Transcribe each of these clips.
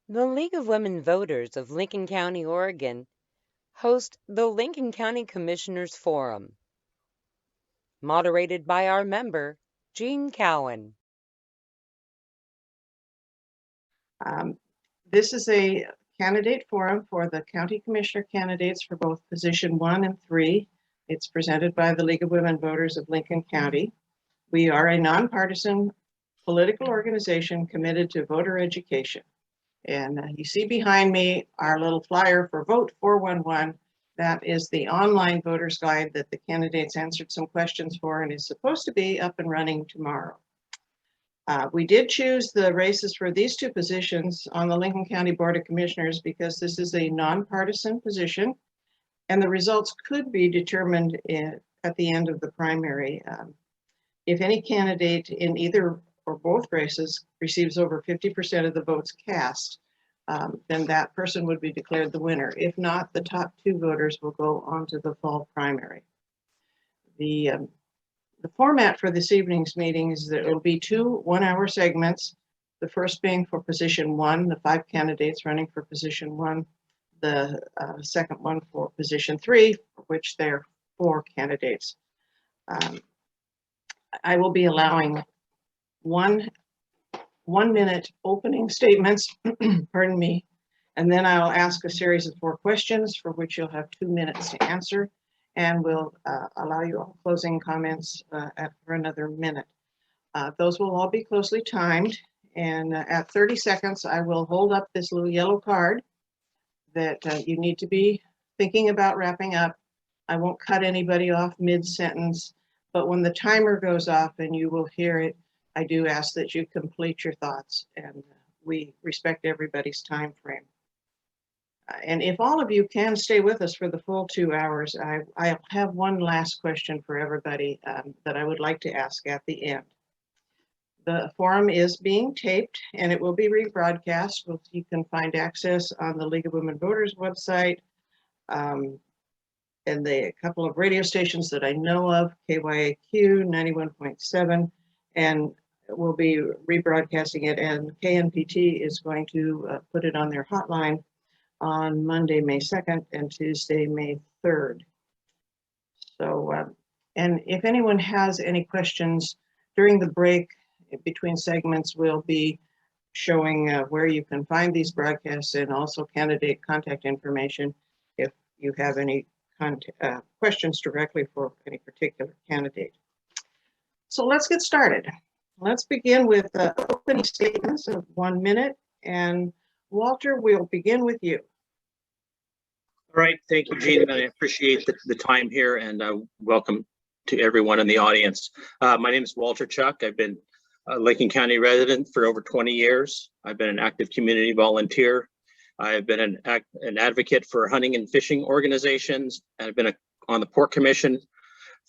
The League of Women Voters of Lincoln County, Oregon hosts the Lincoln County Commissioners Forum, moderated by our member, Jean Cowan. This is a candidate forum for the county commissioner candidates for both position 1 and 3. It's presented by the League of Women Voters of Lincoln County. We are a nonpartisan political organization committed to voter education. And you see behind me our little flyer for Vote 411. That is the online voters guide that the candidates answered some questions for and is supposed to be up and running tomorrow. We did choose the races for these two positions on the Lincoln County Board of Commissioners because this is a nonpartisan position and the results could be determined at the end of the primary. If any candidate in either or both races receives over 50% of the votes cast, then that person would be declared the winner. If not, the top 2 voters will go on to the fall primary. The format for this evening's meeting is that it will be 2 one-hour segments. The first being for position 1, the 5 candidates running for position 1. The second one for position 3, for which there are 4 candidates. I will be allowing one minute opening statements, pardon me, and then I'll ask a series of 4 questions for which you'll have 2 minutes to answer, and we'll allow you all closing comments for another minute. Those will all be closely timed, and at 30 seconds, I will hold up this little yellow card that you need to be thinking about wrapping up. I won't cut anybody off mid-sentence, but when the timer goes off and you will hear it, I do ask that you complete your thoughts, and we respect everybody's time frame. And if all of you can stay with us for the full 2 hours, I have one last question for everybody that I would like to ask at the end. The forum is being taped and it will be rebroadcast. You can find access on the League of Women Voters website and the couple of radio stations that I know of, KYAQ 91.7, and we'll be rebroadcasting it, and KNPT is going to put it on their hotline on Monday, May 2nd and Tuesday, May 3rd. So, and if anyone has any questions during the break between segments, we'll be showing where you can find these broadcasts and also candidate contact information if you have any questions directly for any particular candidate. So let's get started. Let's begin with opening statements of 1 minute, and Walter, we'll begin with you. All right, thank you, Jean. I appreciate the time here, and welcome to everyone in the audience. My name is Walter Chuck. I've been a Lincoln County resident for over 20 years. I've been an active community volunteer. I've been an advocate for hunting and fishing organizations, and I've been on the Port Commission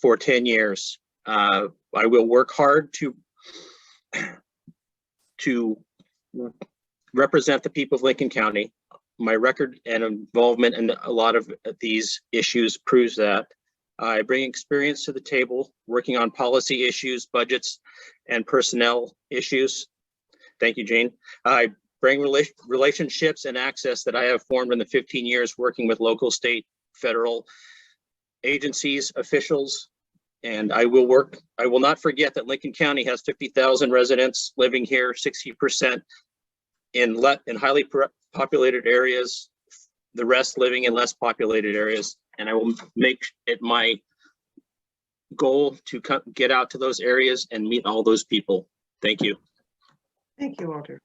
for 10 years. I will work hard to represent the people of Lincoln County. My record and involvement in a lot of these issues proves that. I bring experience to the table, working on policy issues, budgets, and personnel issues. Thank you, Jean. I bring relationships and access that I have formed in the 15 years working with local, state, federal agencies, officials, and I will not forget that Lincoln County has 50,000 residents living here, 60% in highly populated areas, the rest living in less populated areas. And I will make it my goal to get out to those areas and meet all those people. Thank you. Thank you, Walter.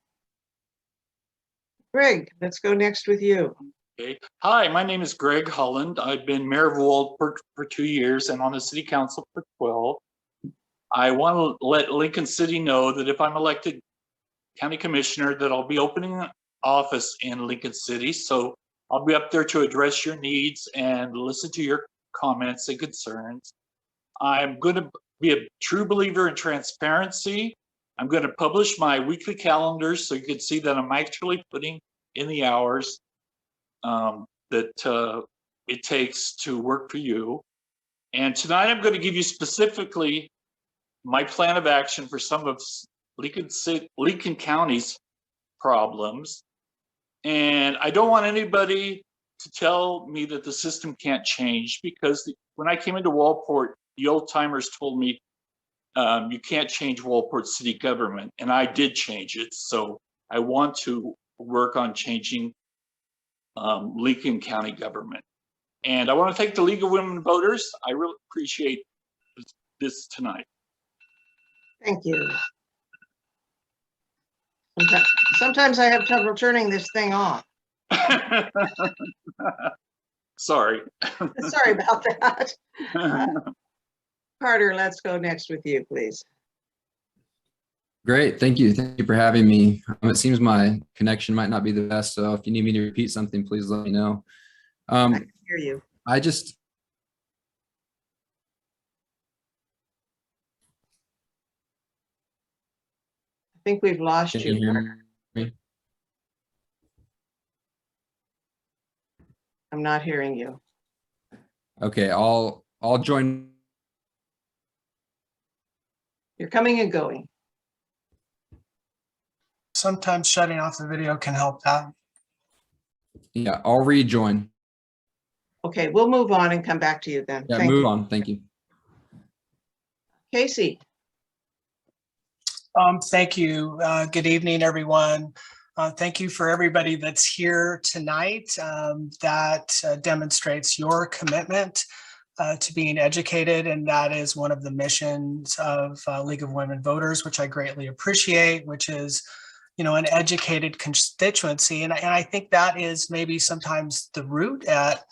Greg, let's go next with you. Okay. Hi, my name is Greg Holland. I've been mayor of Waldport for 2 years and on the city council for 12. I want to let Lincoln City know that if I'm elected county commissioner, that I'll be opening office in Lincoln City. So I'll be up there to address your needs and listen to your comments and concerns. I'm going to be a true believer in transparency. I'm going to publish my weekly calendars so you can see that I'm actually putting in the hours that it takes to work for you. And tonight I'm going to give you specifically my plan of action for some of Lincoln County's problems. And I don't want anybody to tell me that the system can't change, because when I came into Walport, the old timers told me you can't change Walport city government, and I did change it. So I want to work on changing Lincoln County government. And I want to thank the League of Women Voters. I really appreciate this tonight. Thank you. Sometimes I have trouble turning this thing off. Sorry. Sorry about that. Carter, let's go next with you, please. Great, thank you. Thank you for having me. It seems my connection might not be the best, so if you need me to repeat something, please let me know. I can hear you. I just, I think we've lost can you you. hear me? I'm not hearing you. Okay, I'll join. You're coming and going. Sometimes shutting off the video can help that. Yeah, I'll rejoin. Okay, we'll move on and come back to you then. Yeah, Thank move you. on. Thank you. Casey, Thank you. Good evening, everyone. Thank you for everybody that's here tonight. That demonstrates your commitment to being educated, and that is one of the missions of League of Women Voters, which I greatly appreciate, which is, you know, an educated constituency. And I think that is maybe sometimes the root at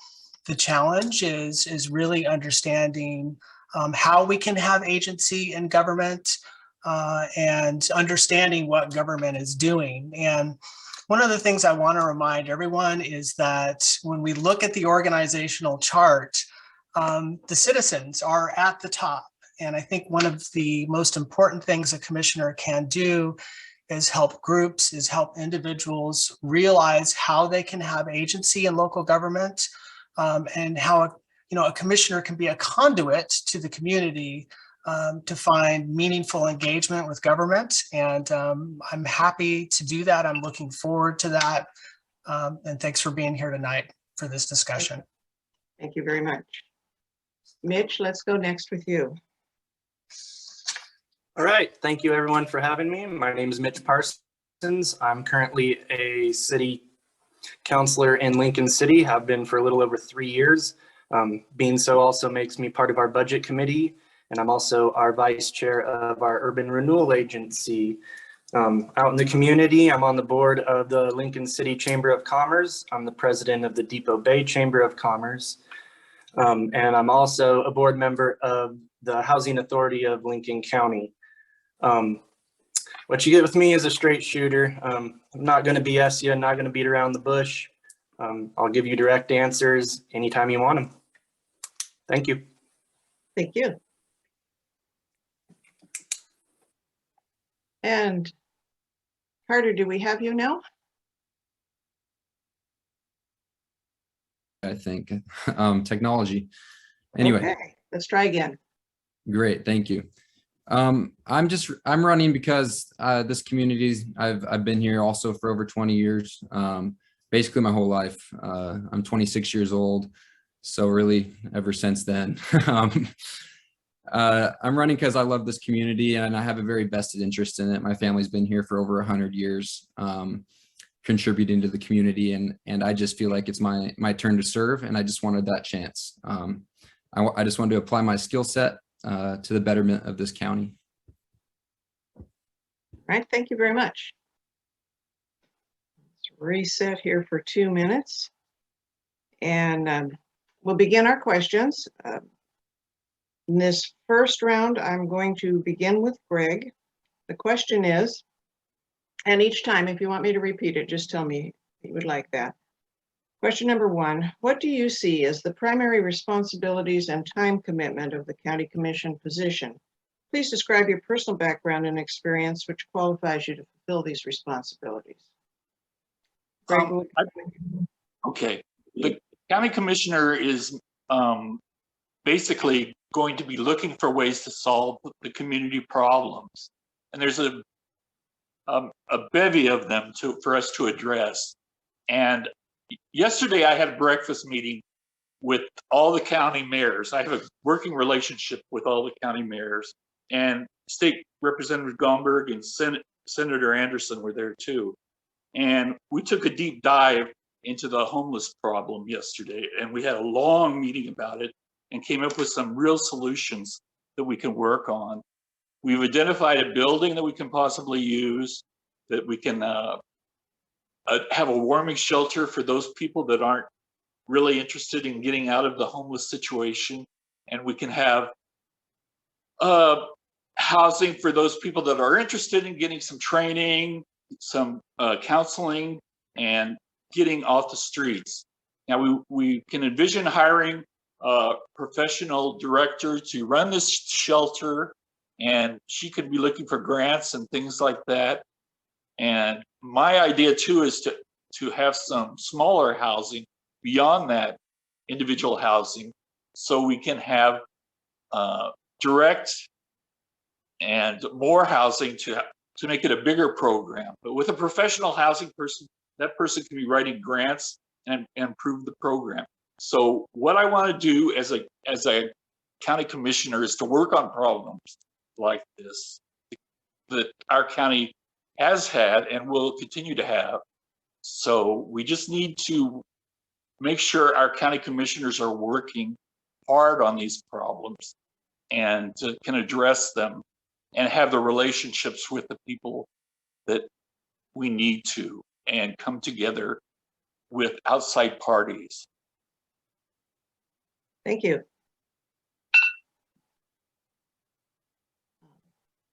the challenge is really understanding how we can have agency in government and understanding what government is doing. And one of the things I want to remind everyone is that when we look at the organizational chart, the citizens are at the top. And I think one of the most important things a commissioner can do is help groups, is help individuals realize how they can have agency in local government, and how a commissioner can be a conduit to the community to find meaningful engagement with government. And I'm happy to do that. I'm looking forward to that. And thanks for being here tonight for this discussion. thank you very much. Mitch, let's go next with you. All right, thank you everyone for having me. My name is Mitch Parsons. I'm currently a city councilor in Lincoln City, have been for a little over 3 years. Being so also makes me part of our budget committee, and I'm also our vice chair of our urban renewal agency. Out in the community, I'm on the board of the Lincoln City Chamber of Commerce. I'm the president of the Depot Bay Chamber of Commerce. And I'm also a board member of the Housing Authority of Lincoln County. What you get with me is a straight shooter. I'm not going to BS you, not going to beat around the bush. I'll give you direct answers anytime you want them. Thank you. Thank you. And Carter, do we have you now? I think technology. Anyway, Okay, let's try again. great. Thank you. I'm running because this community, I've been here also for over 20 years, basically my whole life. I'm 26 years old, so really ever since then. I'm running because I love this community and I have a very vested interest in it. My family's been here for over 100 years, contributing to the community, and I just feel like it's my turn to serve, and I just wanted that chance. I just wanted to apply my skill set to the betterment of this county. All right, thank you very much. Let's reset here for 2 minutes. And we'll begin our questions. In this first round, I'm going to begin with Greg. The question is, and each time, if you want me to repeat it, just tell me you would like that. Question number 1, what do you see as the primary responsibilities and time commitment of the County Commission position? Please describe your personal background and experience which qualifies you to fulfill these responsibilities. Greg, Okay, the county commissioner is basically going to be looking for ways to solve the community problems. And there's a bevy of them for us to address. And yesterday I had a breakfast meeting with all the county mayors. I have a working relationship with all the county mayors, and State Representative Gomberg and Senator Anderson were there too. And we took a deep dive into the homeless problem yesterday, and we had a long meeting about it and came up with some real solutions that we can work on. We've identified a building that we can possibly use, that we can have a warming shelter for those people that aren't really interested in getting out of the homeless situation. And we can have housing for those people that are interested in getting some training, some counseling, and getting off the streets. Now we can envision hiring a professional director to run this shelter, and she could be looking for grants and things like that. And my idea too is to have some smaller housing beyond that individual housing, so we can have direct and more housing to make it a bigger program. But with a professional housing person, that person can be writing grants and improve the program. So what I want to do as a county commissioner is to work on problems like this that our county has had and will continue to have. So we just need to make sure our county commissioners are working hard on these problems and can address them and have the relationships with the people that we need to, and come together with outside parties. Thank you.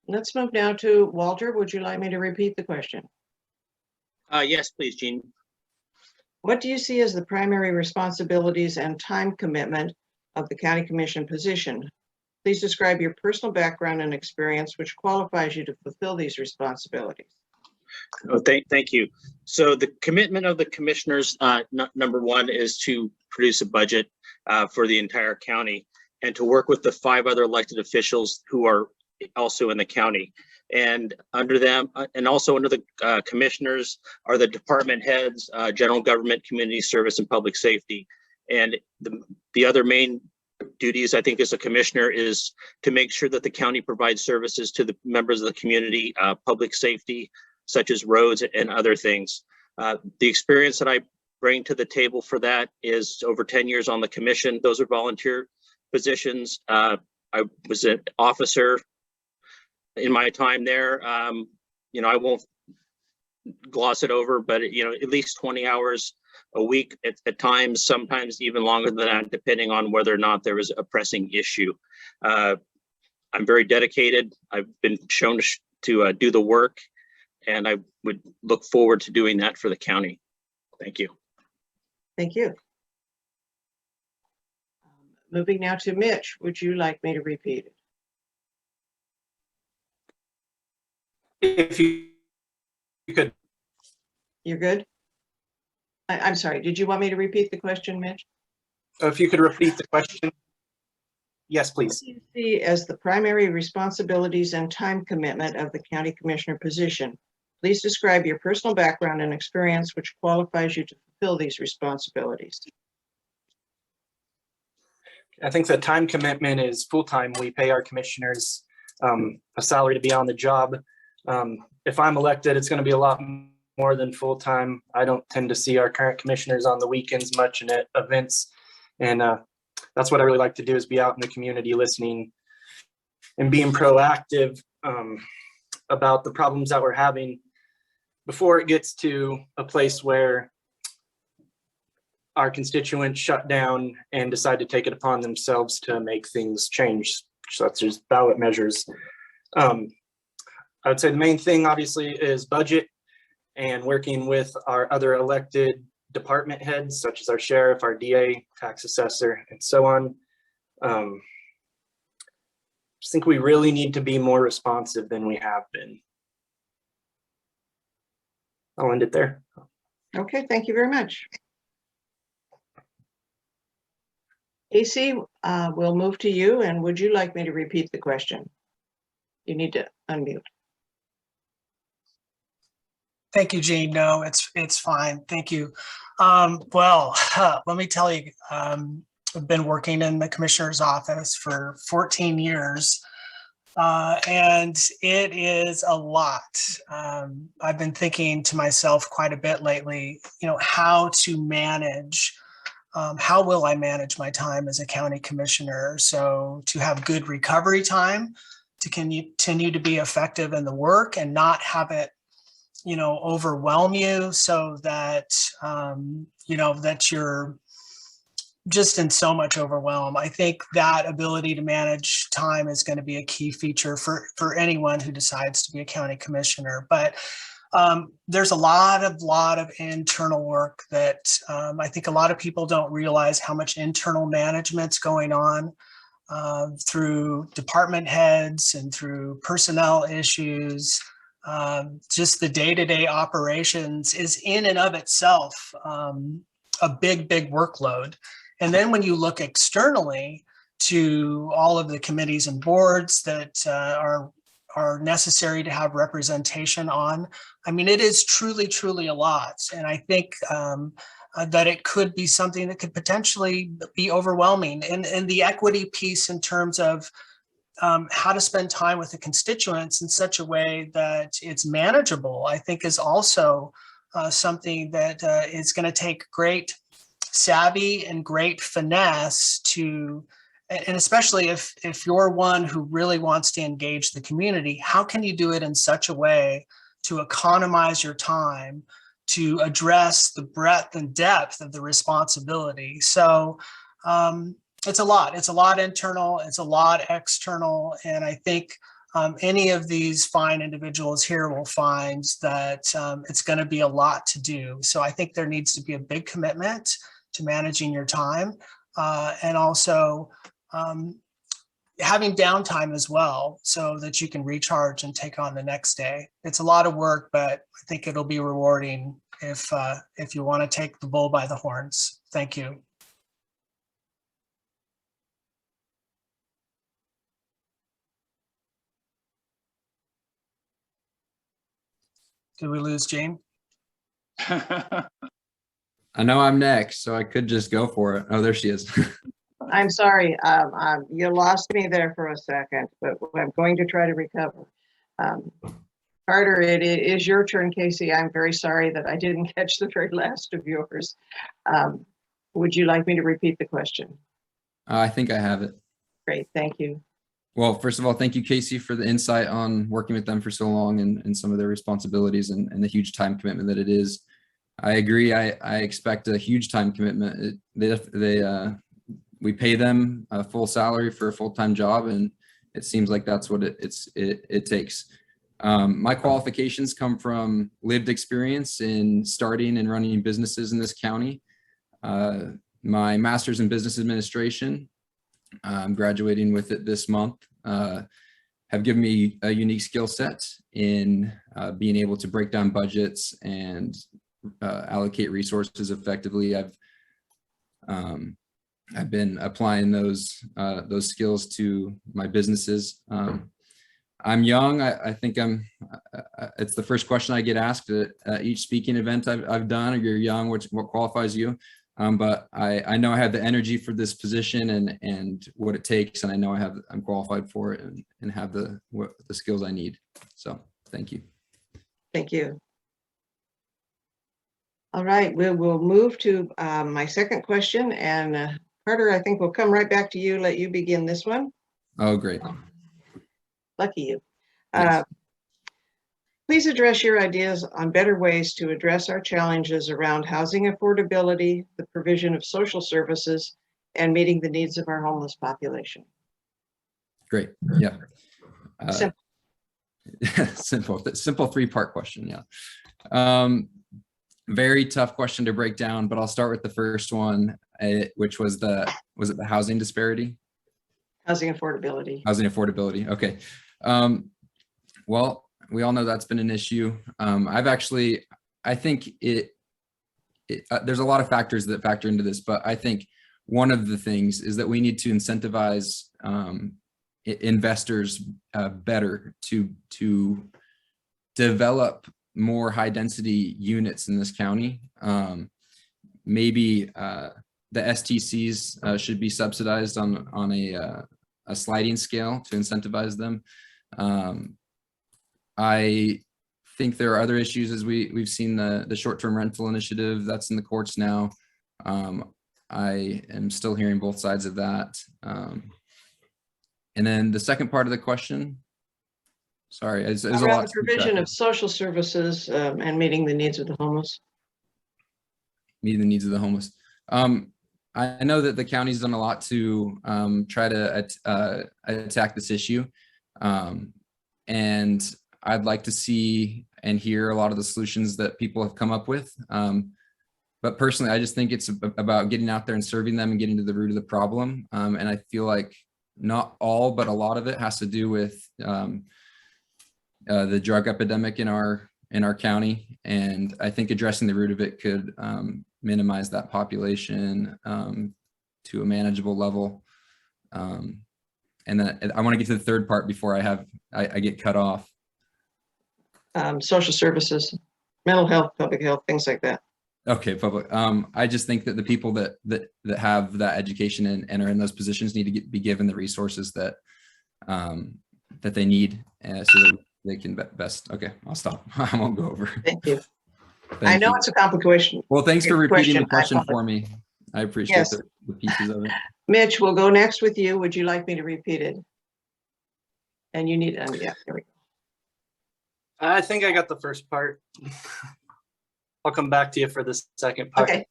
Let's move now to Walter. Would you like me to repeat the question? Yes, please, Jean. What do you see as the primary responsibilities and time commitment of the county commission position? Please describe your personal background and experience which qualifies you to fulfill these responsibilities. Oh, thank you. So the commitment of the commissioners, number one, is to produce a budget for the entire county and to work with the 5 other elected officials who are also in the county. And under them, and also under the commissioners, are the department heads, general government, community service, and public safety. And the other main duties, I think, as a commissioner is to make sure that the county provides services to the members of the community, public safety, such as roads and other things. The experience that I bring to the table for that is over 10 years on the commission. Those are volunteer positions. I was an officer in my time there. You know, I won't gloss it over, but you know, at least 20 hours a week at times, sometimes even longer than that, depending on whether or not there is a pressing issue. I'm very dedicated. I've been shown to do the work, and I would look forward to doing that for the county. Thank you. Thank you. Moving now to Mitch, would you like me to repeat it? If you could. You're good? I'm sorry, did you want me to repeat the question, Mitch? If you could repeat the question. Yes, please. What do you see as the primary responsibilities and time commitment of the county commissioner position? Please describe your personal background and experience which qualifies you to fulfill these responsibilities. I think the time commitment is full-time. We pay our commissioners a salary to be on the job. If I'm elected, it's going to be a lot more than full-time. I don't tend to see our current commissioners on the weekends much and at events. And that's what I really like to do, is be out in the community listening and being proactive about the problems that we're having before it gets to a place where our constituents shut down and decide to take it upon themselves to make things change, such as ballot measures. I would say the main thing, obviously, is budget and working with our other elected department heads, such as our sheriff, our DA, tax assessor, and so on. I just think we really need to be more responsive than we have been. I'll end it there. Okay, thank you very much. AC, we'll move to you, and would you like me to repeat the question? You need to unmute. Thank you, Jean. No, it's fine. Thank you. Let me tell you, I've been working in the commissioner's office for 14 years. And it is a lot. I've been thinking to myself quite a bit lately, how to manage, how will I manage my time as a county commissioner? So to have good recovery time, to continue to be effective in the work and not have it, overwhelm you, so that, that you're just in so much overwhelm. I think that ability to manage time is going to be a key feature for anyone who decides to be a county commissioner. But there's a lot of internal work that I think a lot of people don't realize how much internal management's going on through department heads and through personnel issues. Just the day-to-day operations is in and of itself a big workload. And then when you look externally to all of the committees and boards that are necessary to have representation on, I mean, it is truly a lot. And I think that it could be something that could potentially be overwhelming. And the equity piece in terms of how to spend time with the constituents in such a way that it's manageable, I think is also something that is going to take great savvy and great finesse to, and especially if you're one who really wants to engage the community, how can you do it in such a way to economize your time to address the breadth and depth of the responsibility? So it's a lot internal, it's a lot external. And I think any of these fine individuals here will find that it's going to be a lot to do. So I think there needs to be a big commitment to managing your time and also having downtime as well, so that you can recharge and take on the next day. It's a lot of work, but I think it'll be rewarding if you want to take the bull by the horns. Thank you. Did we lose Jane? I know I'm next, so I could just go for it. Oh, there she is. I'm sorry, you lost me there for a second, but I'm going to try to recover. Carter, it is your turn, Casey. I'm very sorry that I didn't catch the very last of yours. Would you like me to repeat the question? I think I have it. Great, thank you. Well, first of all, thank you, Casey, for the insight on working with them for so long and some of their responsibilities and the huge time commitment that it is. I agree. I expect a huge time commitment. We pay them a full salary for a full-time job, and it seems like that's what it takes. My qualifications come from lived experience in starting and running businesses in this county. My master's in business administration, I'm graduating with it this month, have given me a unique skill set in being able to break down budgets and allocate resources effectively. I've been applying those skills to my businesses. I'm young. I think it's the first question I get asked at each speaking event I've done. Or you're young, what qualifies you? But I know I have the energy for this position and what it takes, and I know I'm qualified for it and have the skills I need. So thank you. Thank you. All right, we'll move to my second question, and Carter, I think we'll come right back to you. Let you begin this one. Oh, great. Lucky you. Yes. Please address your ideas on better ways to address our challenges around housing affordability, the provision of social services, and meeting the needs of our homeless population. Great. Yeah. Simple. Simple three-part question. Yeah. Very tough question to break down, but I'll start with the first one, which was the housing disparity? Housing affordability. Housing affordability. Okay. Well, we all know that's been an issue. I think there's a lot of factors that factor into this, but I think one of the things is that we need to incentivize investors better to develop more high density units in this county. Maybe the STCs should be subsidized on a sliding scale to incentivize them. I think there are other issues, as we've seen the short-term rental initiative that's in the courts now. I am still hearing both sides of that. And then the second part of the question, sorry, there's a Around lot. the provision of social services and meeting the needs of the homeless. Meeting the needs of the homeless. I know that the county's done a lot to try to attack this issue. And I'd like to see and hear a lot of the solutions that people have come up with. But personally, I just think it's about getting out there and serving them and getting to the root of the problem. And I feel like not all, but a lot of it has to do with the drug epidemic in our county. And I think addressing the root of it could minimize that population to a manageable level. And then I want to get to the third part before I get cut off. Social services, mental health, public health, things like that. Okay, public. I just think that the people that have that education and are in those positions need to be given the resources that that they need so that they can best. Okay, I'll stop. I won't go over. Thank you. Thank I know you. it's a complication. Well, thanks for repeating the Question. question for me. I appreciate Yes. the pieces of it. Mitch, we'll go next with you. Would you like me to repeat it? And you need, yeah, here we go. I think I got the first part. I'll come back to you for the second part. Okay.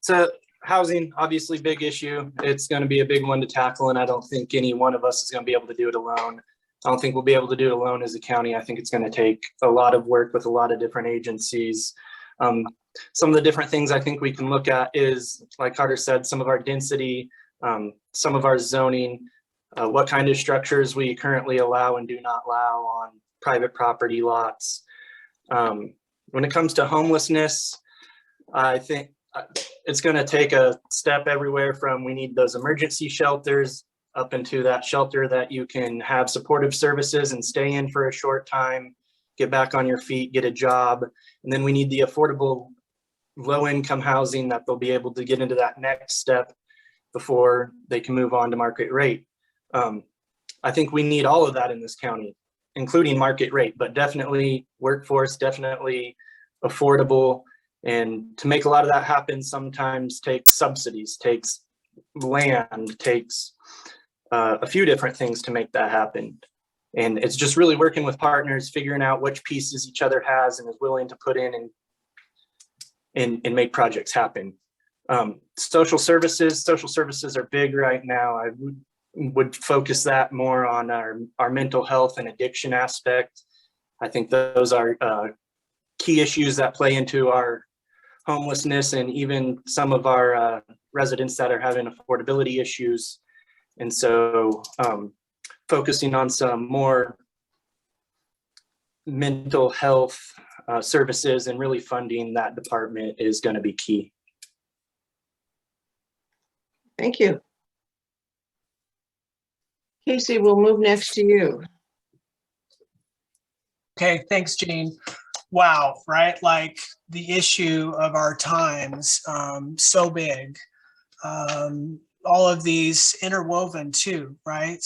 So housing, obviously big issue. It's going to be a big one to tackle, and I don't think any one of us is going to be able to do it alone. I don't think we'll be able to do it alone as a county. I think it's going to take a lot of work with a lot of different agencies. Some of the different things I think we can look at is, like Carter said, some of our density, some of our zoning, what kind of structures we currently allow and do not allow on private property lots. When it comes to homelessness, I think it's going to take a step everywhere from we need those emergency shelters up into that shelter that you can have supportive services and stay in for a short time, get back on your feet, get a job. And then we need the affordable low-income housing that they'll be able to get into that next step before they can move on to market rate. I think we need all of that in this county, including market rate, but definitely workforce, definitely affordable. And to make a lot of that happen sometimes takes subsidies, takes land, takes a few different things to make that happen. And it's just really working with partners, figuring out which pieces each other has and is willing to put in and make projects happen. Social services are big right now. I would focus that more on our mental health and addiction aspect. I think those are key issues that play into our homelessness and even some of our residents that are having affordability issues. And so focusing on some more mental health services and really funding that department is going to be key. Thank you. Casey, we'll move next to you. Okay, thanks, Jean. Wow, right? Like the issue of our times, so big. All of these interwoven too, right?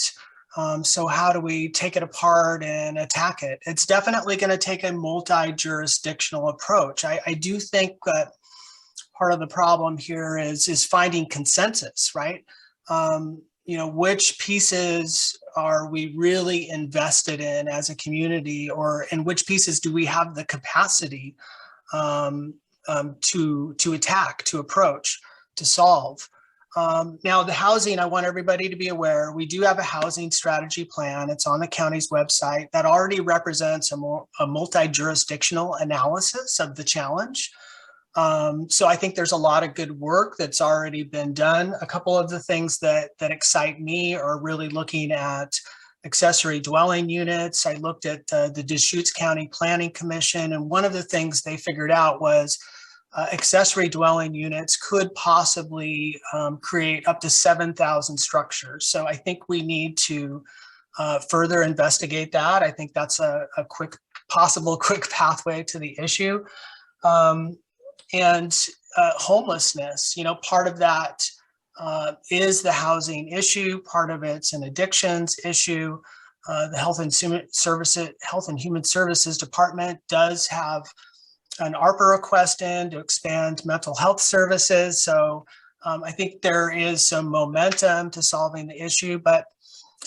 So how do we take it apart and attack it? It's definitely going to take a multi-jurisdictional approach. I do think that part of the problem here is finding consensus, right? You know, which pieces are we really invested in as a community, or in which pieces do we have the capacity to attack, to approach, to solve? Now, the housing, I want everybody to be aware, we do have a housing strategy plan. It's on the county's website that already represents a multi-jurisdictional analysis of the challenge. So I think there's a lot of good work that's already been done. A couple of the things that excite me are really looking at accessory dwelling units. I looked at the Deschutes County Planning Commission, and one of the things they figured out was accessory dwelling units could possibly create up to 7,000 structures. So I think we need to further investigate that. I think that's a possible quick pathway to the issue. And homelessness, part of that is the housing issue. Part of it's an addictions issue. The Health and Human Services Department does have an ARPA request in to expand mental health services. So I think there is some momentum to solving the issue, but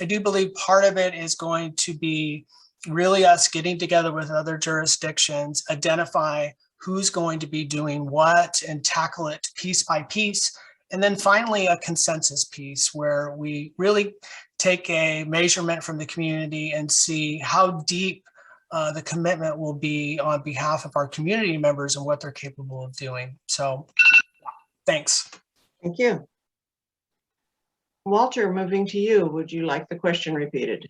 I do believe part of it is going to be really us getting together with other jurisdictions, identify who's going to be doing what and tackle it piece by piece. And then finally, a consensus piece where we really take a measurement from the community and see how deep the commitment will be on behalf of our community members and what they're capable of doing. So thanks. Thank you. Walter, moving to you. Would you like the question repeated?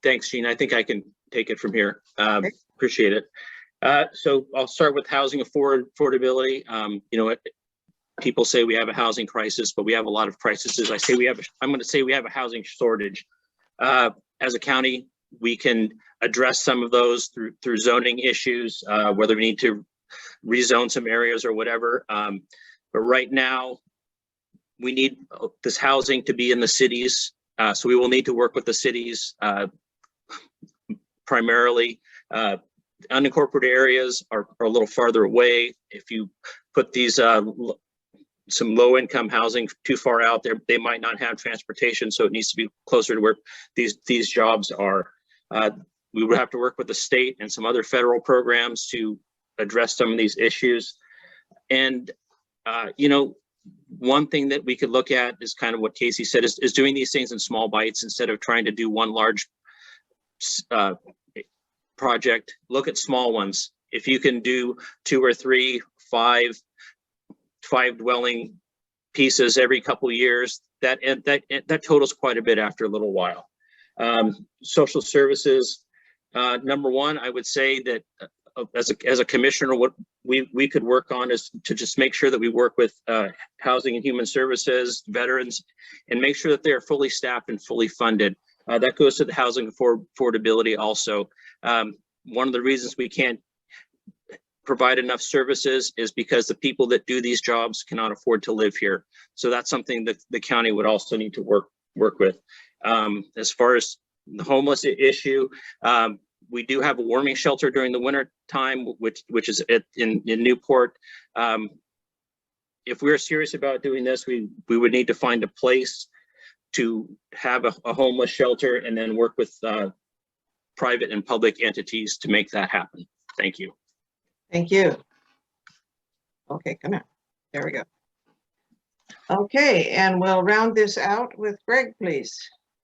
Thanks, Gene. I think I can take it from here. Okay. Appreciate it. So I'll start with housing affordability. People say we have a housing crisis, but we have a lot of crises. I'm going to say we have a housing shortage. As a county, we can address some of those through zoning issues, whether we need to rezone some areas or whatever. But right now, we need this housing to be in the cities. So we will need to work with the cities, primarily. Unincorporated areas are a little farther away. If you put these some low-income housing too far out there, they might not have transportation, so it needs to be closer to where these jobs are. We would have to work with the state and some other federal programs to address some of these issues. And one thing that we could look at is kind of what Casey said, is doing these things in small bites instead of trying to do one large project. Look at small ones. If you can do 2 or 3, 5 dwelling pieces every couple of years, that totals quite a bit after a little while. Social services, number one, I would say that as a commissioner, what we could work on is to just make sure that we work with Housing and Human Services, veterans, and make sure that they are fully staffed and fully funded. That goes to the housing affordability also. One of the reasons we can't provide enough services is because the people that do these jobs cannot afford to live here. So that's something that the county would also need to work with. As far as the homeless issue, we do have a warming shelter during the winter time, which is in Newport. If we're serious about doing this, we would need to find a place to have a homeless shelter and then work with private and public entities to make that happen. Thank you. Thank you. Okay, come on. There we go. Okay, and we'll round this out with Greg, please.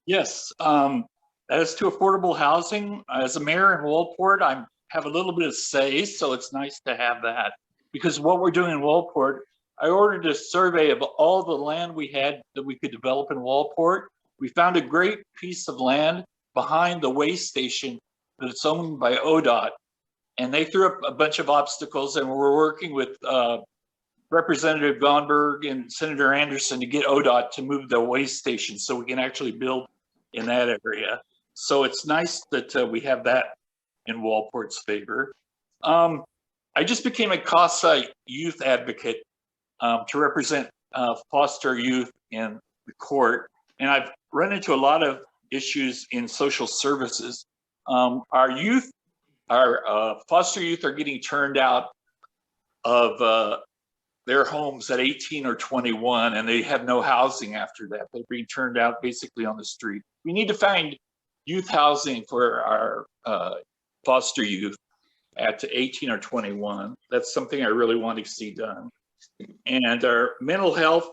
Yes, as to affordable housing, as a mayor in Walport, I have a little bit of say, so it's nice to have that. Because what we're doing in Walport, I ordered a survey of all the land we had that we could develop in Walport. We found a great piece of land behind the weigh station that's owned by ODOT. And they threw up a bunch of obstacles, and we're working with Representative Gomberg and Senator Anderson to get ODOT to move the weigh station so we can actually build in that area. So it's nice that we have that in Walport's favor. I just became a CASA youth advocate to represent foster youth in the court. And I've run into a lot of issues in social services. Our foster youth are getting turned out of their homes at 18 or 21, and they have no housing after that. They're being turned out basically on the street. We need to find youth housing for our foster youth at 18 or 21. That's something I really want to see done. And our mental health,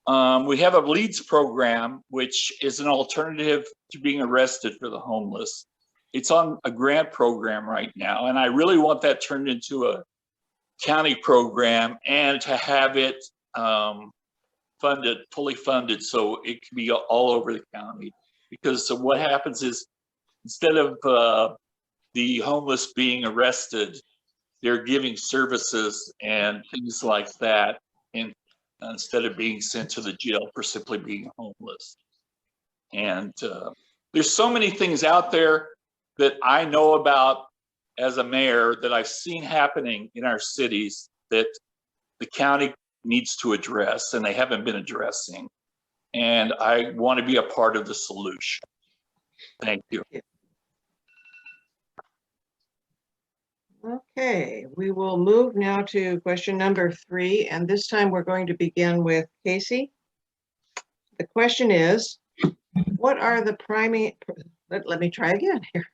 we have a LEADS program, which is an alternative to being arrested for the homeless. It's on a grant program right now, and I really want that turned into a county program and to have it fully funded, so it can be all over the county. Because what happens is, instead of the homeless being arrested, they're giving services and things like that, and instead of being sent to the jail for simply being homeless. And there's so many things out there that I know about as a mayor that I've seen happening in our cities that the county needs to address and they haven't been addressing. And I want to be a part of the solution. Thank you. Okay, we will move now to question number 3, and this time we're going to begin with Casey. The question is, what are the primary, let me try again here.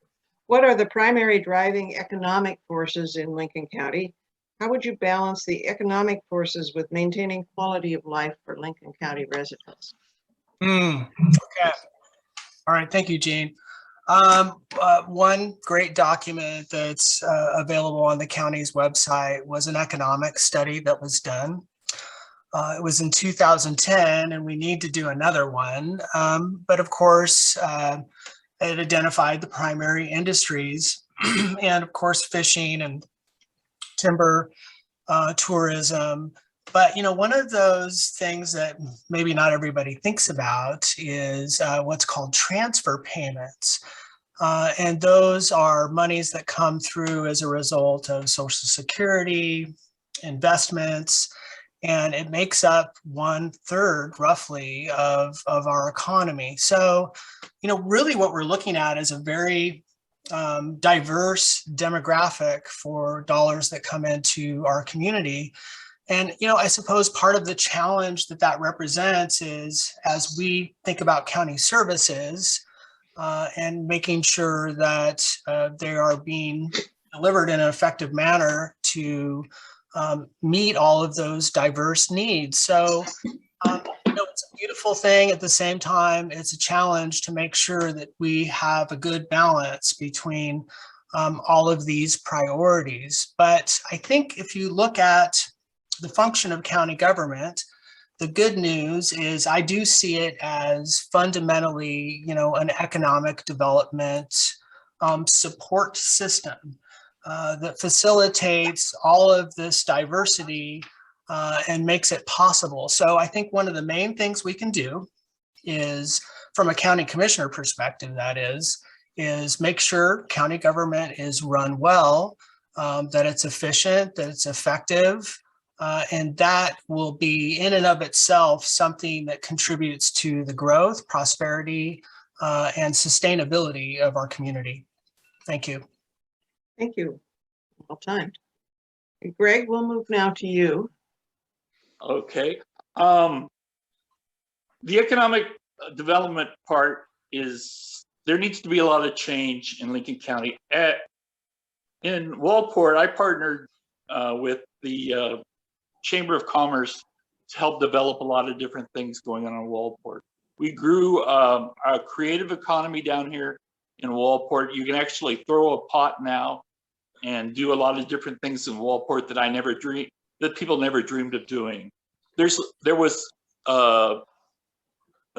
What are the primary driving economic forces in Lincoln County? How would you balance the economic forces with maintaining quality of life for Lincoln County residents? Okay. All right. Thank you, Jean. One great document that's available on the county's website was an economic study that was done. It was in 2010, and we need to do another one. But of course, it identified the primary industries and of course, fishing and timber, tourism. But, you know, one of those things that maybe not everybody thinks about is what's called transfer payments. And those are monies that come through as a result of Social Security, investments, and it makes up 1/3 roughly of our economy. So, you know, really what we're looking at is a very diverse demographic for dollars that come into our community. And, you know, I suppose part of the challenge that that represents is as we think about county services and making sure that they are being delivered in an effective manner to meet all of those diverse needs. So, you know, it's a beautiful thing. At the same time, it's a challenge to make sure that we have a good balance between all of these priorities. But I think if you look at the function of county government, the good news is I do see it as fundamentally, you know, an economic development support system that facilitates all of this diversity and makes it possible. So I think one of the main things we can do is, from a county commissioner perspective, that is make sure county government is run well, that it's efficient, that it's effective, and that will be in and of itself something that contributes to the growth, prosperity, and sustainability of our community. Thank you. Thank you. Well timed. Greg, we'll move now to you. Okay. The economic development part is there needs to be a lot of change in Lincoln County. In Waldport, I partnered with the Chamber of Commerce to help develop a lot of different things going on in Waldport. We grew a creative economy down here in Waldport. You can actually throw a pot now and do a lot of different things in Waldport that that people never dreamed of doing. There was a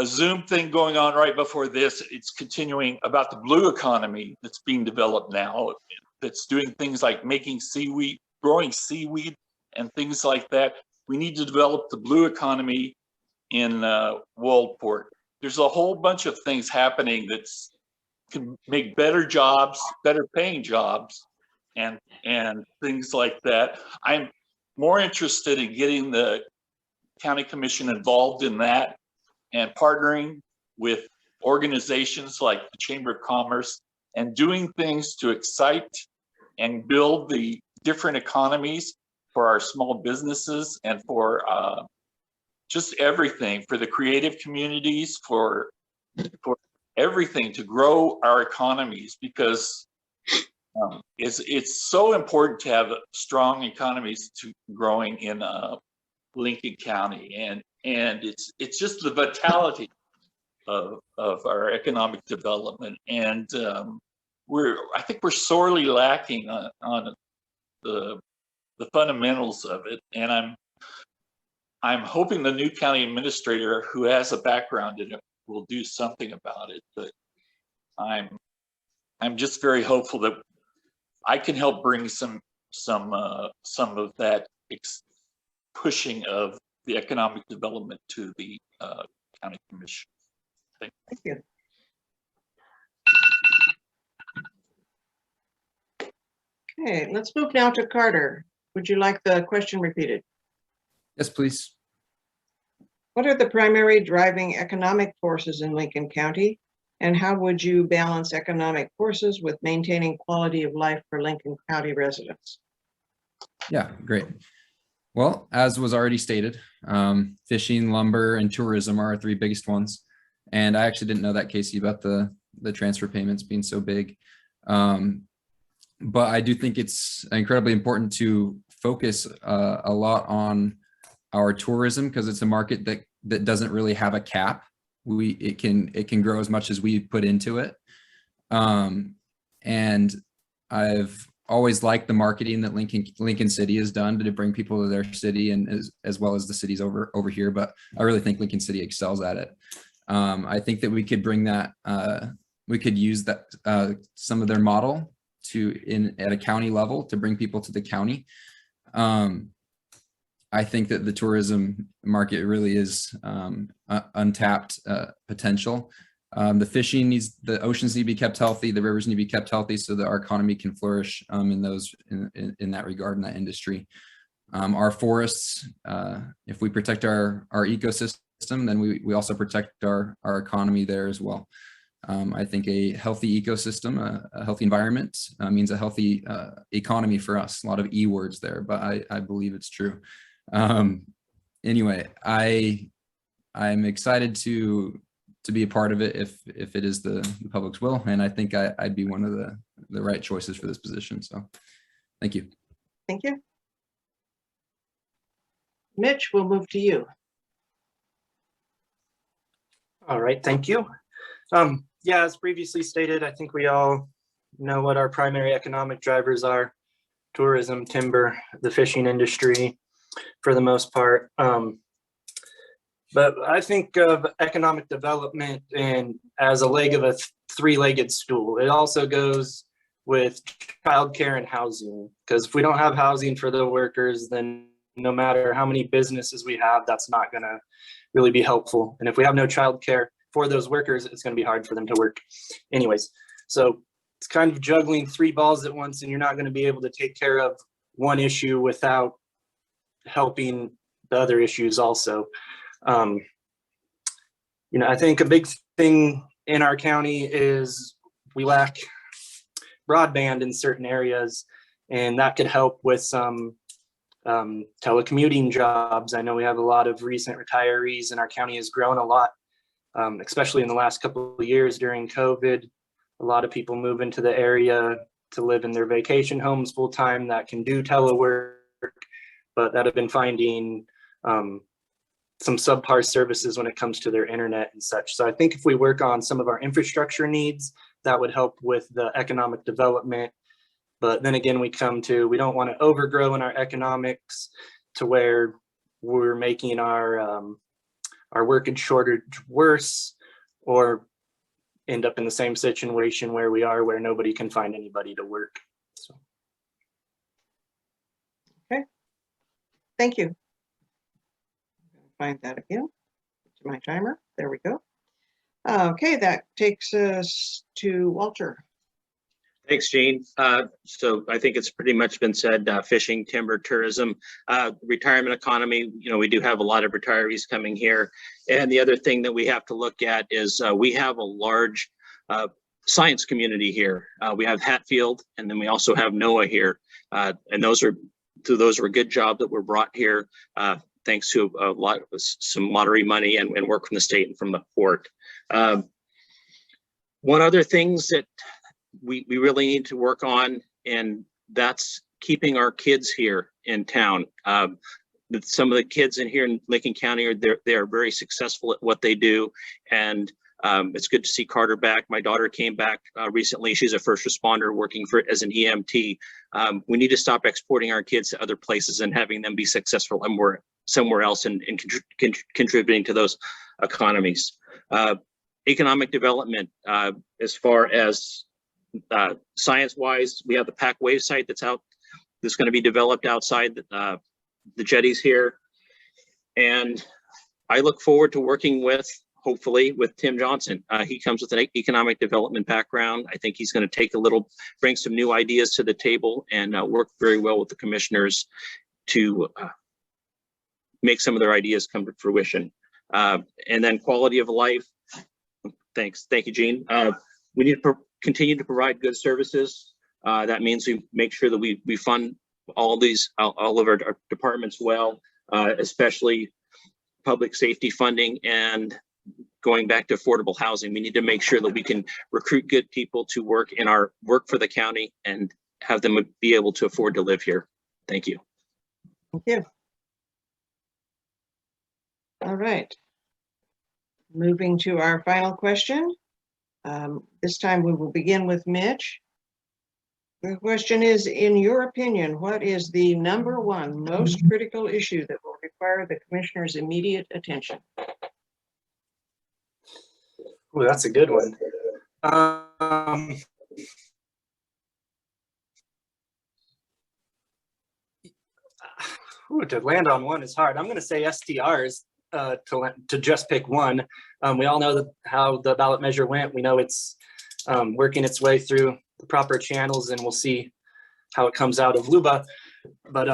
Zoom thing going on right before this. It's continuing about the blue economy that's being developed now. That's doing things like making seaweed, growing seaweed, and things like that. We need to develop the blue economy in Waldport. There's a whole bunch of things happening that can make better jobs, better paying jobs, and things like that. I'm more interested in getting the county commission involved in that and partnering with organizations like the Chamber of Commerce and doing things to excite and build the different economies for our small businesses and for just everything, for the creative communities, for everything to grow our economies, because it's so important to have strong economies to growing in Lincoln County, and it's just the vitality of our economic development, and I think we're sorely lacking on the fundamentals of it, and I'm hoping the new county administrator who has a background in it will do something about it. But I'm just very hopeful that I can help bring some of that pushing of the economic development to the county commission. Thank you. Okay, let's move now to Carter. Would you like the question repeated? Yes, please. What are the primary driving economic forces in Lincoln County? And how would you balance economic forces with maintaining quality of life for Lincoln County residents? Yeah, great. Well, as was already stated, fishing, lumber, and tourism are our three biggest ones. And I actually didn't know that, Casey, about the transfer payments being so big. But I do think it's incredibly important to focus a lot on our tourism, because it's a market that doesn't really have a cap. It can grow as much as we put into it. And I've always liked the marketing that Lincoln City has done to bring people to their city, and as well as the cities over here. But I really think Lincoln City excels at it. I think that we could bring that, we could use that some of their model at a county level to bring people to the county. I think that the tourism market really is untapped potential. The oceans need to be kept healthy, the rivers need to be kept healthy so that our economy can flourish in that regard, in that industry. Our forests, if we protect our ecosystem, then we also protect our economy there as well. I think a healthy ecosystem, a healthy environment means a healthy economy for us. A lot of E words there, but I believe it's true. Anyway, I'm excited to be a part of it if it is the public's will, and I think I'd be one of the right choices for this position. So thank you. Thank you. Mitch, we'll move to you. All right, thank you. Yeah, as previously stated, I think we all know what our primary economic drivers are: tourism, timber, the fishing industry, for the most part. But I think of economic development and as a leg of a three-legged stool. It also goes with childcare and housing, because if we don't have housing for the workers, then no matter how many businesses we have, that's not going to really be helpful. And if we have no childcare for those workers, it's going to be hard for them to work anyways. So it's kind of juggling three balls at once, and you're not going to be able to take care of one issue without helping the other issues also. I think a big thing in our county is we lack broadband in certain areas, and that could help with some telecommuting jobs. I know we have a lot of recent retirees, and our county has grown a lot, especially in the last couple of years during COVID. A lot of people move into the area to live in their vacation homes full time that can do telework, but that have been finding some subpar services when it comes to their internet and such. So I think if we work on some of our infrastructure needs, that would help with the economic development. But then again, we don't want to overgrow in our economics to where we're making our workage shortage worse, or end up in the same situation where we are, where nobody can find anybody to work. So. Okay, thank you. Find that again to my timer. There we go. Okay, that takes us to Walter. Thanks, Gene. So I think it's pretty much been said, fishing, timber, tourism, retirement economy. We do have a lot of retirees coming here. And the other thing that we have to look at is we have a large science community here. We have Hatfield, and then we also have NOAA here. And those are good jobs that were brought here thanks to some lottery money and work from the state and from the port. One other things that we really need to work on, and that's keeping our kids here in town. Some of the kids in here in Lincoln County they are very successful at what they do, and it's good to see Carter back. My daughter came back recently. She's a first responder working as an EMT. We need to stop exporting our kids to other places and having them be successful somewhere else and contributing to those economies. Economic development, as far as science-wise, we have the Pac Wave site that's going to be developed outside the jetties here. And I look forward to working with hopefully with Tim Johnson. He comes with an economic development background. I think he's going to bring some new ideas to the table and work very well with the commissioners to make some of their ideas come to fruition. And then quality of life. Thank you, Gene. We need to continue to provide good services. That means we make sure that we fund all of our departments well, especially public safety funding and going back to affordable housing. We need to make sure that we can recruit good people to work for the county and have them be able to afford to live here. Thank you. Thank you. All right. Moving to our final question. This time we will begin with Mitch. The question is, in your opinion, what is the number one most critical issue that will require the commissioner's immediate attention? Ooh, that's a good one. To land on one is hard. I'm going to say STRs to just pick one. We all know how the ballot measure went. We know it's working its way through the proper channels, and we'll see how it comes out of LUBA. But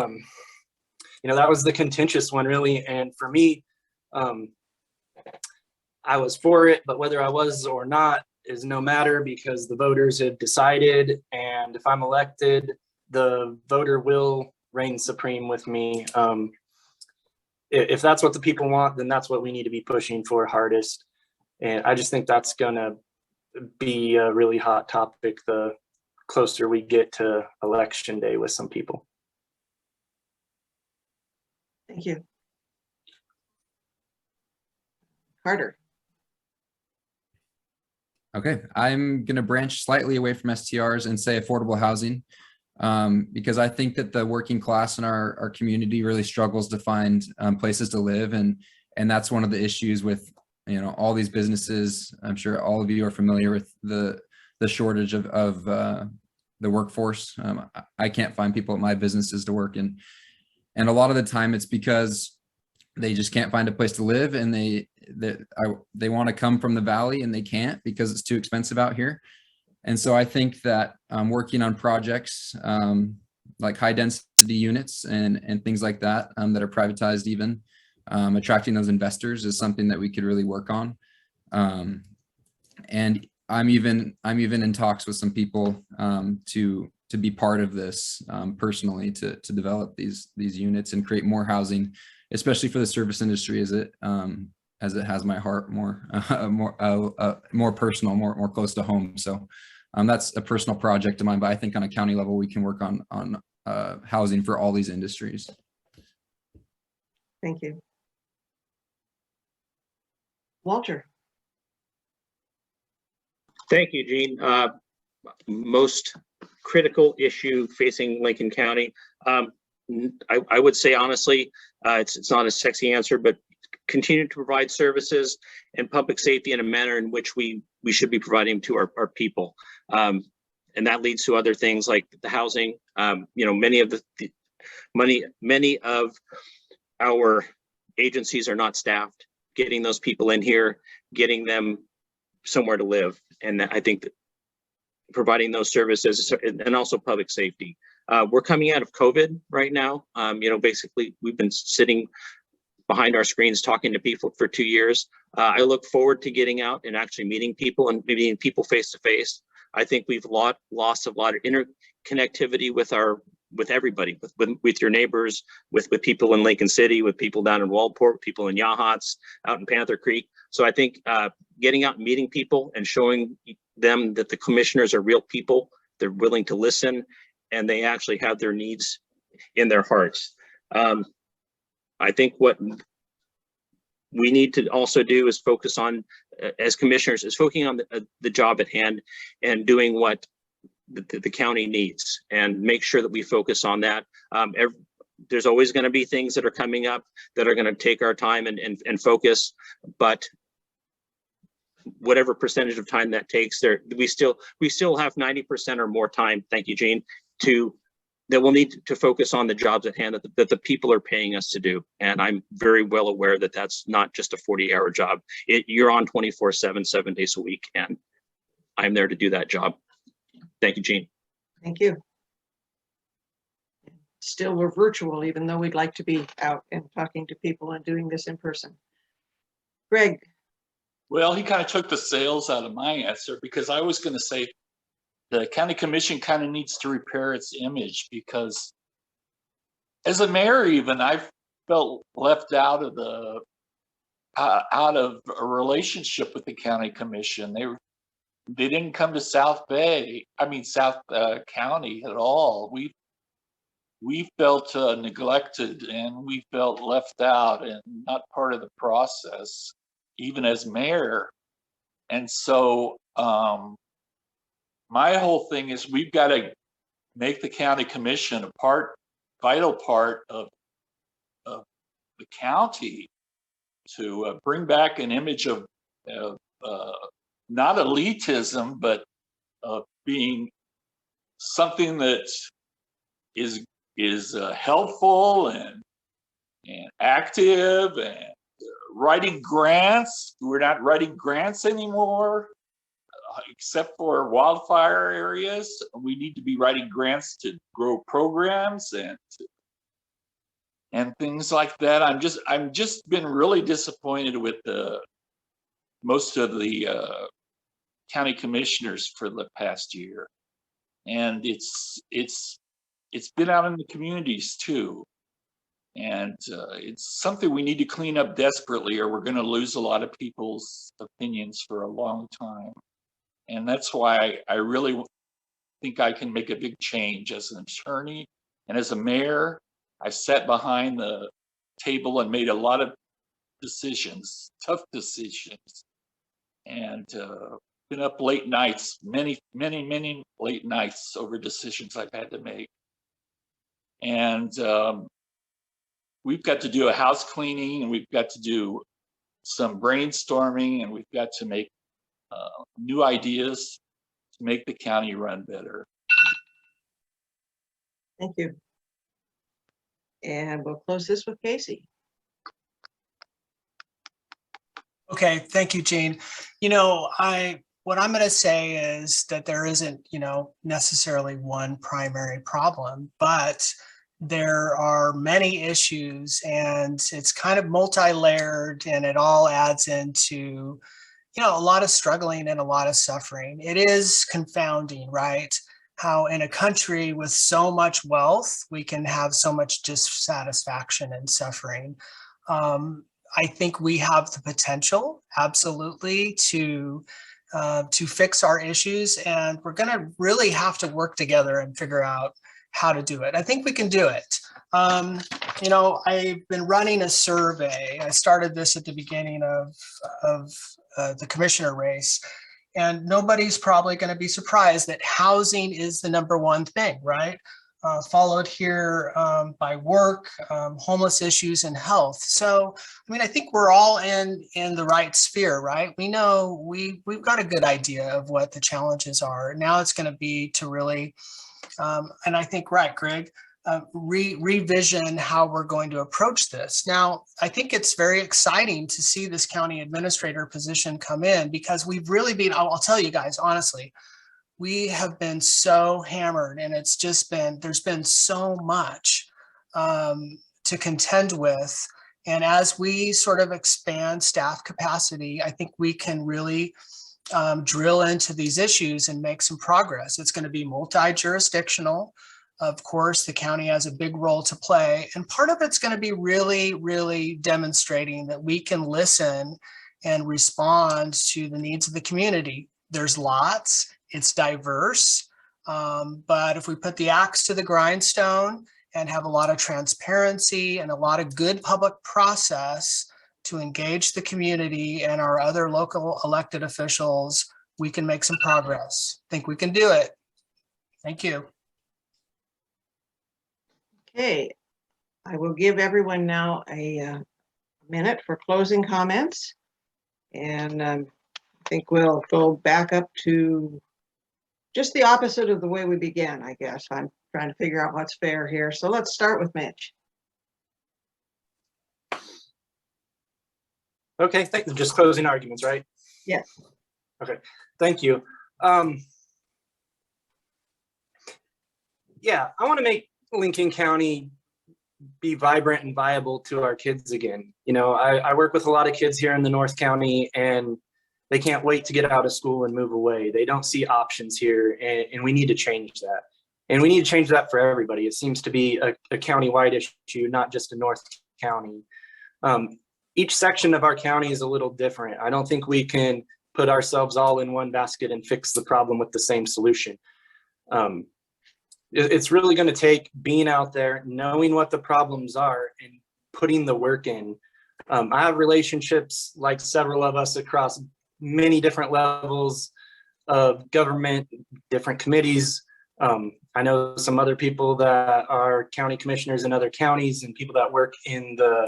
that was the contentious one, really. And for me, I was for it, but whether I was or not is no matter, because the voters have decided, and if I'm elected, the voter will reign supreme with me. If that's what the people want, then that's what we need to be pushing for hardest. And I just think that's gonna be a really hot topic the closer we get to election day with some people. Thank you. Carter. Okay, I'm going to branch slightly away from STRs and say affordable housing, because I think that the working class in our community really struggles to find places to live, and that's one of the issues with all these businesses. I'm sure all of you are familiar with the shortage of the workforce. I can't find people at my businesses to work in, and a lot of the time it's because they just can't find a place to live, and they want to come from the valley and they can't because it's too expensive out here. And so I think that working on projects like high density units and things like that that are privatized, even attracting those investors is something that we could really work on. And I'm even in talks with some people to be part of this personally, to develop these units and create more housing, especially for the service industry, as it has my heart more personal, more close to home. So that's a personal project of mine, but I think on a county level, we can work on housing for all these industries. Thank you. Walter. Thank you, Gene. Most critical issue facing Lincoln County. I would say, honestly, it's not a sexy answer, but continue to provide services and public safety in a manner in which we should be providing to our people. And that leads to other things like the housing. Many of our agencies are not staffed. Getting those people in here, getting them somewhere to live. And I think that providing those services, and also public safety. We're coming out of COVID right now. Basically we've been sitting behind our screens talking to people for 2 years. I look forward to getting out and actually meeting people and meeting people face to face. I think we've lost a lot of interconnectivity with everybody, with your neighbors, with people in Lincoln City, with people down in Waldport, people in Yachats, out in Panther Creek. So I think getting out and meeting people and showing them that the commissioners are real people, they're willing to listen, and they actually have their needs in their hearts. I think what we need to also do is focus on, as commissioners, is focusing on the job at hand and doing what the county needs, and make sure that we focus on that. There's always going to be things that are coming up that are going to take our time and focus, but whatever percentage of time that takes, we still have 90% or more time, thank you, Gene, to that we'll need to focus on the jobs at hand that the people are paying us to do. And I'm very well aware that that's not just a 40-hour job. You're on 24/7, 7 days a week, and I'm there to do that job. Thank you, Gene. Thank you. Still, we're virtual, even though we'd like to be out and talking to people and doing this in person. Greg, Well, he kind of took the sales out of my answer, because I was going to say the county commission kind of needs to repair its image, because as a mayor, even I felt left out of a relationship with the county commission. They didn't come to South County at all. We felt neglected, and we felt left out and not part of the process, even as mayor. And so my whole thing is we've got to make the county commission a vital part of the county, to bring back an image of not elitism, but being something that is helpful and active, and writing grants. We're not writing grants anymore, except for wildfire areas. We need to be writing grants to grow programs and things like that. I'm just been really disappointed with most of the county commissioners for the past year, and it's been out in the communities too. And it's something we need to clean up desperately, or we're going to lose a lot of people's opinions for a long time. And that's why I really think I can make a big change as an attorney and as a mayor. I sat behind the table and made a lot of decisions, tough decisions, and been up late nights, many late nights over decisions I've had to make. And we've got to do a house cleaning, and we've got to do some brainstorming, and we've got to make new ideas to make the county run better. thank you. And we'll close this with Casey. Okay, thank you, Gene. What I'm going to say is that there isn't, necessarily one primary problem, but there are many issues, and it's kind of multi-layered, and it all adds into, a lot of struggling and a lot of suffering. It is confounding, right? How in a country with so much wealth, we can have so much dissatisfaction and suffering. I think we have the potential, absolutely, to fix our issues, and we're going to really have to work together and figure out how to do it. I think we can do it. I've been running a survey. I started this at the beginning of the commissioner race, and nobody's probably going to be surprised that housing is the #1 thing, right? Followed here by work, homeless issues, and health. So, I think we're all in the right sphere, right? We know we've got a good idea of what the challenges are. Now it's going to be to really, and I think, right, Greg, revision how we're going to approach this. Now, I think it's very exciting to see this county administrator position come in, because we've really been, I'll tell you guys, honestly, we have been so hammered, and there's been so much to contend with. And as we sort of expand staff capacity, I think we can really drill into these issues and make some progress. It's going to be multi-jurisdictional. Of course, the county has a big role to play. And part of it's going to be really, really demonstrating that we can listen and respond to the needs of the community. There's lots. It's diverse, but if we put the axe to the grindstone and have a lot of transparency and a lot of good public process to engage the community and our other local elected officials, we can make some progress. I think we can do it. Thank you. Okay, I will give everyone now a minute for closing comments. And I think we'll go back up to just the opposite of the way we began, I guess. I'm trying to figure out what's fair here. So let's start with Mitch. Okay, just closing arguments, right? Yes. Okay, thank you. Yeah, I want to make Lincoln County be vibrant and viable to our kids again. You know, I work with a lot of kids here in the North County, and they can't wait to get out of school and move away. They don't see options here, and we need to change that. And we need to change that for everybody. It seems to be a county-wide issue, not just a North County. Each section of our county is a little different. I don't think we can put ourselves all in one basket and fix the problem with the same solution. It's really going to take being out there, knowing what the problems are, and putting the work in. I have relationships like several of us across many different levels of government, different committees. I know some other people that are county commissioners in other counties and people that work in the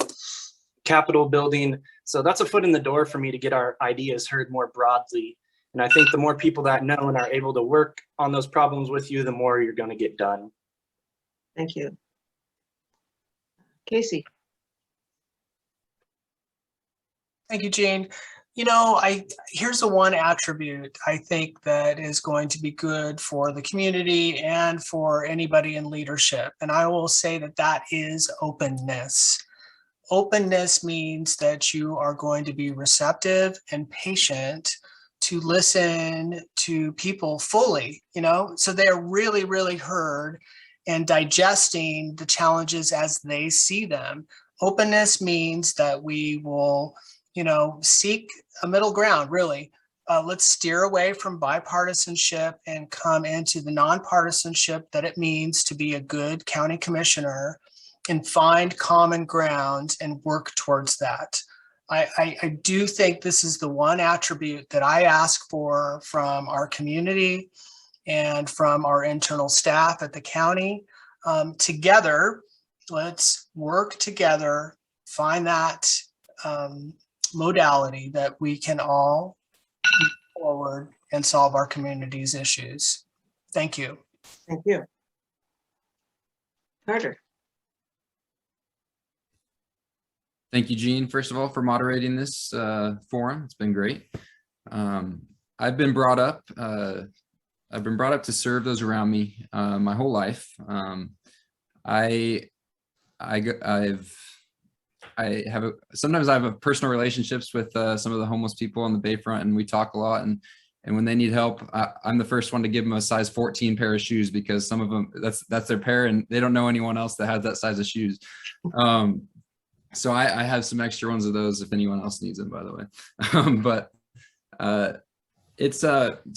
Capitol building. So that's a foot in the door for me to get our ideas heard more broadly. And I think the more people that know and are able to work on those problems with you, the more you're going to get done. Thank you. Casey. Thank you, Jane. You know, here's the one attribute I think that is going to be good for the community and for anybody in leadership. And I will say that that is openness. Openness means that you are going to be receptive and patient to listen to people fully, you know, so they're really, really heard and digesting the challenges as they see them. Openness means that we will, you know, seek a middle ground, really. Let's steer away from bipartisanship and come into the nonpartisanship that it means to be a good county commissioner, and find common ground and work towards that. I do think this is the one attribute that I ask for from our community and from our internal staff at the county. Together, let's work together, find that modality that we can all move forward and solve our community's issues. Thank you. Thank you. Carter. Thank you, Jean, first of all, for moderating this forum. It's been great. I've been brought up to serve those around me my whole life. Sometimes I have personal relationships with some of the homeless people on the Bayfront, and we talk a lot. And when they need help, I'm the first one to give them a size 14 pair of shoes, because some of them, that's their pair, and they don't know anyone else that has that size of shoes. So I have some extra ones of those if anyone else needs them, by the way. It's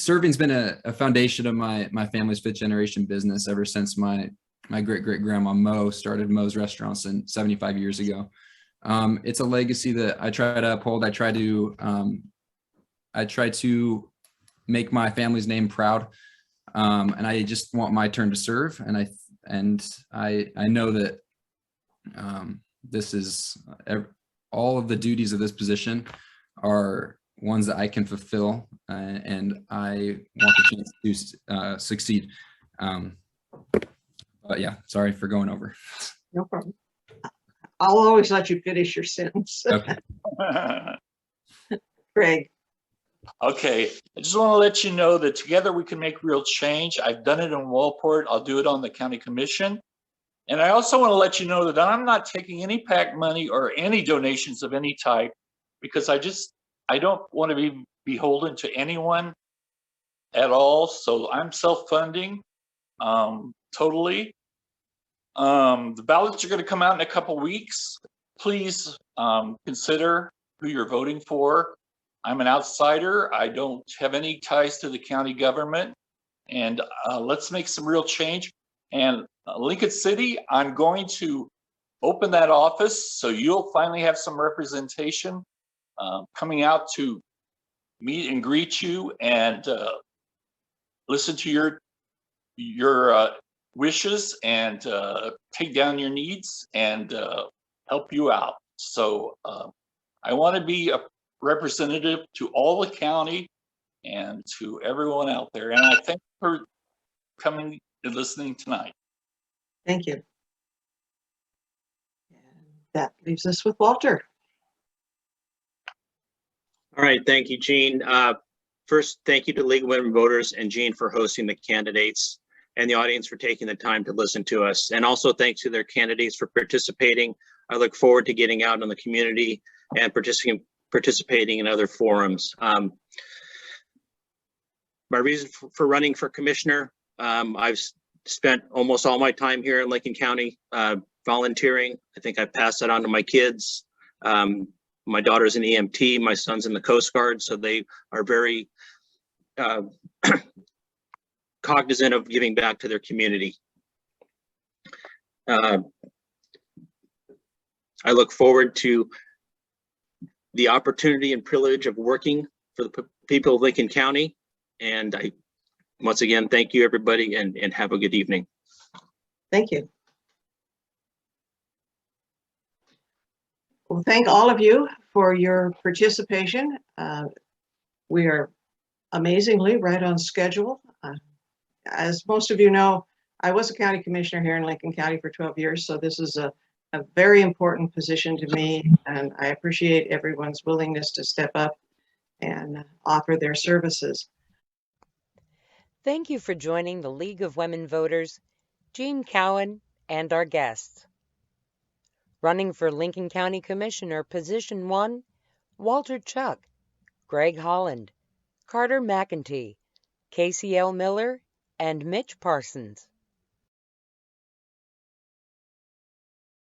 serving's been a foundation of my family's fifth generation business ever since my great-great-grandma Mo started Mo's Restaurants 75 years ago. It's a legacy that I try to uphold. I try to make my family's name proud, and I just want my turn to serve. And I know that this is all of the duties of this position are ones that I can fulfill, and I want the chance to succeed. But yeah, sorry for going over. No problem. I'll always let you finish your sentence. Okay. Greg. Okay, I just want to let you know that together we can make real change. I've done it in Walport. I'll do it on the county commission. And I also want to let you know that I'm not taking any PAC money or any donations of any type, because I don't want to be beholden to anyone at all. So I'm self-funding totally. The ballots are going to come out in a couple weeks. Please consider who you're voting for. I'm an outsider. I don't have any ties to the county government, and let's make some real change. And Lincoln City, I'm going to open that office, so you'll finally have some representation coming out to meet and greet you and listen to your wishes and take down your needs and help you out. So I want to be a representative to all the county and to everyone out there. And I thank you for coming and listening tonight. Thank you. And that leaves us with Walter. All right, thank you, Jean. First, thank you to League of Women Voters and Jean for hosting the candidates and the audience for taking the time to listen to us. And also thanks to their candidates for participating. I look forward to getting out in the community and participating in other forums. My reason for running for commissioner, I've spent almost all my time here in Lincoln County volunteering. I think I passed that on to my kids. My daughter's an EMT, my son's in the Coast Guard, so they are very cognizant of giving back to their community. I look forward to the opportunity and privilege of working for the people of Lincoln County. And I, once again, thank you, everybody, and have a good evening. Thank you. Well, thank all of you for your participation. We are amazingly right on schedule. As most of you know, I was a county commissioner here in Lincoln County for 12 years, so this is a very important position to me, and I appreciate everyone's willingness to step up and offer their services. Thank you for joining the League of Women Voters, Jean Cowan, and our guests. Running for Lincoln County Commissioner, Position 1, Walter Chuck, Greg Holland, Carter McEntee, Casey L. Miller, and Mitch Parsons.